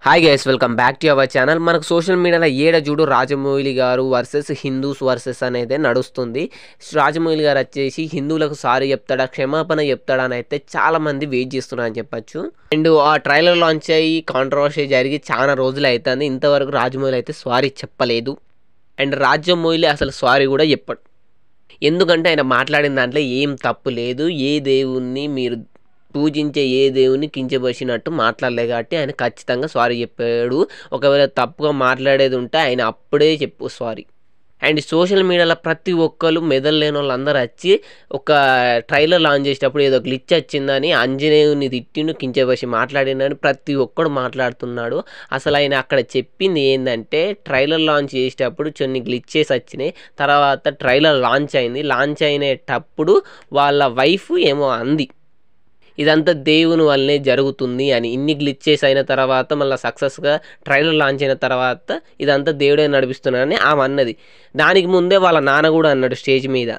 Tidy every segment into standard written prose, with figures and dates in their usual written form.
Hi guys, welcome back to our channel. మనకు social మీడియాలో ఏడ చూడు రాజమౌళి గారు వర్సెస్ హిందూస్ వర్సెస్ అనేది నడుస్తుంది. రాజమౌళి గారు వచ్చేసి హిందువులకు సారీ చెప్తాడా, క్షమాపణ చెప్తాడా అని అయితే చాలామంది వెయిట్ చేస్తున్నారని చెప్పచ్చు. అండ్ ఆ ట్రైలర్ లాంచ్ అయ్యి కాంట్రవర్సీ జరిగి చాలా రోజులు అవుతుంది. ఇంతవరకు రాజమౌళి అయితే సారీ చెప్పలేదు. అండ్ రాజమౌళి అసలు సారీ కూడా చెప్పడు. ఎందుకంటే ఆయన మాట్లాడిన దాంట్లో ఏం తప్పు లేదు. ఏ దేవుణ్ణి మీరు పూజించే ఏ దేవుని కించపరిచినట్టు మాట్లాడలే కాబట్టి ఆయన ఖచ్చితంగా సారీ చెప్పాడు. ఒకవేళ తప్పుగా మాట్లాడేది ఉంటే ఆయన అప్పుడే చెప్పు సారీ. అండ్ సోషల్ మీడియాలో ప్రతి ఒక్కరు మెదలు వాళ్ళందరూ వచ్చి ఒక ట్రైలర్ లాంచ్ చేసేటప్పుడు ఏదో గ్లిచ్ వచ్చిందని ఆంజనేయుని తిట్టిను కించపరిచి మాట్లాడినని ప్రతి ఒక్కడు మాట్లాడుతున్నాడు. అసలు ఆయన అక్కడ చెప్పింది ఏంటంటే ట్రైలర్ లాంచ్ చేసేటప్పుడు కొన్ని గ్లిచెస్ వచ్చినాయి. తర్వాత ట్రైలర్ లాంచ్ అయింది. లాంచ్ అయినప్పుడు వాళ్ళ వైఫ్ ఏమో అంది, ఇదంతా దేవుని వల్లనే జరుగుతుంది అని. ఇన్ని గ్లిచెస్ అయిన తర్వాత మళ్ళీ సక్సెస్గా ట్రైలర్ లాంచ్ అయిన తర్వాత ఇదంతా దేవుడే నడిపిస్తున్నాడని ఆమె అన్నది. దానికి ముందే వాళ్ళ నాన్న కూడా అన్నాడు స్టేజ్ మీద,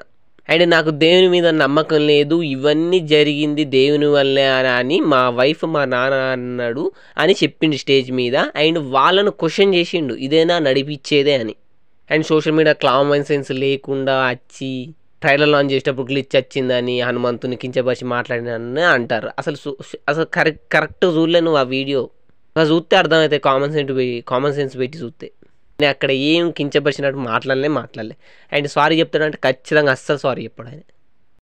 అండ్ నాకు దేవుని మీద నమ్మకం లేదు, ఇవన్నీ జరిగింది దేవుని వల్లే అని మా వైఫ్ మా నాన్న అన్నాడు అని చెప్పిండు స్టేజ్ మీద. అండ్ వాళ్ళను క్వశ్చన్ చేసిండు, ఇదేనా నడిపించేదే అని. And social media common sense లేకుండా వచ్చి ట్రైలర్ లాంచ్ చేసేటప్పుడు గ్లిచ్ వచ్చిందని హనుమంతుని కించపరిచి మాట్లాడినని అంటారు. అసలు కరెక్ట్ చూడలే నువ్వు ఆ వీడియో. చూస్తే అర్థమైతే కామన్ సెన్స్ పెట్టి చూస్తే. నేను అక్కడ ఏం కించపరిచినట్టు మాట్లాడలే. అండ్ సారీ చెప్తాడంటే ఖచ్చితంగా అస్సలు సారీ చెప్పాడు ఆయన.